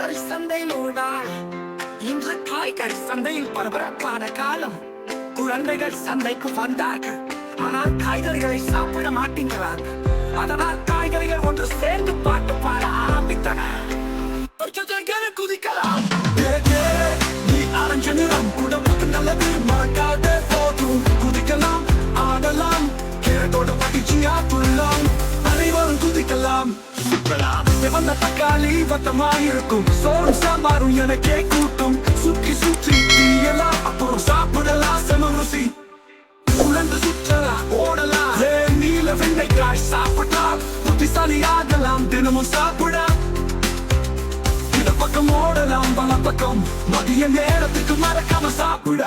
காய்கறி சந்தையில் ஒரு நாள். இன்று காய்கறி சந்தையில் பரபரப்பான காலம். குழந்தைகள் சந்தைக்கு வந்தார்கள், ஆனால் காய்கறிகளை சாப்பிட மாட்டேங்கிறார்கள். அதனால் காய்கறிகள் ஒன்று சேர்ந்து பாட்டு பாட ஆரம்பித்தன. குதிக்கலாம், நீ ஆரஞ்சு நிறம் உடம்புக்கு நல்லது, மறக்காத போதும். குதிக்கலாம், ஆடலாம், கேரட்டோட மகிழ்ச்சியா புள்ளலாம். அனைவரும் குதிக்கலாம், சுற்றலாம். வந்த தக்காளி வட்டமாயிருக்கும், சோறும் சாம்பாரும் எனக்கே கூட்டும். சுற்றி சுற்றி தீயலாம், அப்புறம் சாப்பிடலாம் செம ருசி. உழந்து சுற்றலாம், ஓடலாம், நீல வெண்டைக்காய் சாப்பிடலாம். புத்திசாலி ஆகலாம், தினமும் சாப்பிட. இந்த பக்கம் ஓடலாம், பல பக்கம், மதிய நேரத்துக்கு மறக்காம சாப்பிட.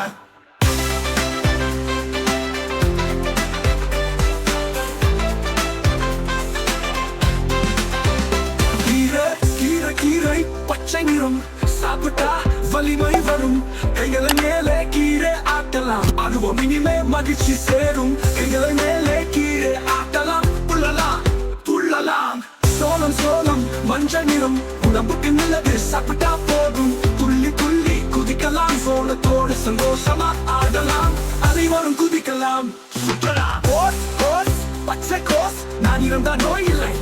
கீரை பச்சை நிறம், சாப்பிட்டா வலிமை வரும். கைகளை மேலே கீரை ஆட்டலாம், அனுபவம் இனிமே மகிழ்ச்சி சேரும். கைகளை மேலே கீரை ஆட்டலாம், புள்ளலாம் துள்ளலாம். சோளம் சோளம் மஞ்சள் நிறம், உடம்புக்கு நல்லது, சாப்பிட்டா போதும். துள்ளி துள்ளி குதிக்கலாம், சோளத்தோடு சந்தோஷமா ஆடலாம். அனைவரும் குதிக்கலாம், சுற்றலாம். கோஸ் கோஸ் பச்சை கோஸ், நான் இருந்தா நோய் இல்லை.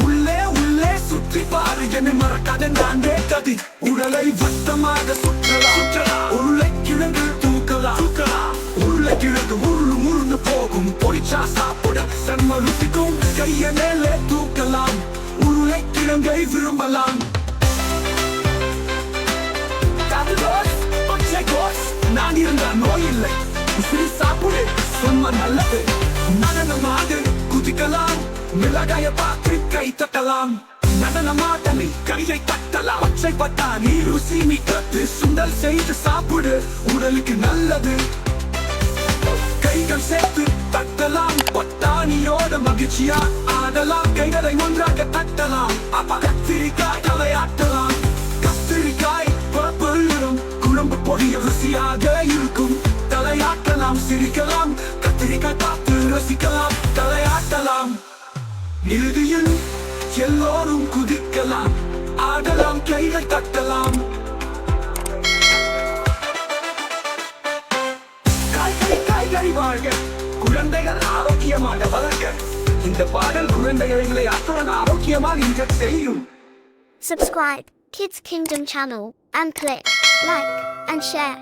உள்ளே உள்ளே சுற்றி பாரு, என்னை மறக்காத நானே கதி. உடலை வட்டமாக சுற்றலாம், உருளைக்கிழங்கு தூக்கலாம். உருளைக்கிழங்கு உருளு முருன்னு போகும், பொரிச்சா சாப்பிட செம்ம ருசிக்கும். கைய மேலே தூக்கலாம், உருளைக்கிழங்கை விரும்பலாம். பச்சை கோஸ், நான் இருந்தா நோய் இல்லை. உசிரி சாப்பிடு, செம்ம நல்லது. நடனமாக குதிக்கலாம், மிளகாய பார்த்து கை தட்டலாம். நடனமாட்டலி கையை தட்டலாம். பச்சை பட்டாணி ருசி மிக்கது, சுண்டல் செய்து சாப்பிடு, உடலுக்கு நல்லது. கைகள் சேர்த்து தட்டலாம், பட்டாணியோட மகிழ்ச்சியா ஆடலாம். கைகளை ஒன்றாக தட்டலாம், அப்பா கத்திரிக்காய் தலையாட்டலாம். கத்திரிக்காய் பழும், குழம்பு பொடிய ருசியாக இருக்கும். தலையாட்டலாம், சிரிக்கலாம், கத்திரிக்காய் பார்த்து ரசிக்கலாம். தலையாட்டலாம், இறுதியில் எல்லோரும் குதிக்கலாம், ஆடலாம், கைகள் தட்டலாம். காய்கறி வாழ்க, குழந்தைகள் ஆரோக்கியமாக வளர்க. இந்த பாடல் குழந்தைகளை அத்துடன் ஆரோக்கியமாக இருக்க செய்யும். Subscribe Kids Kingdom channel and click like and share.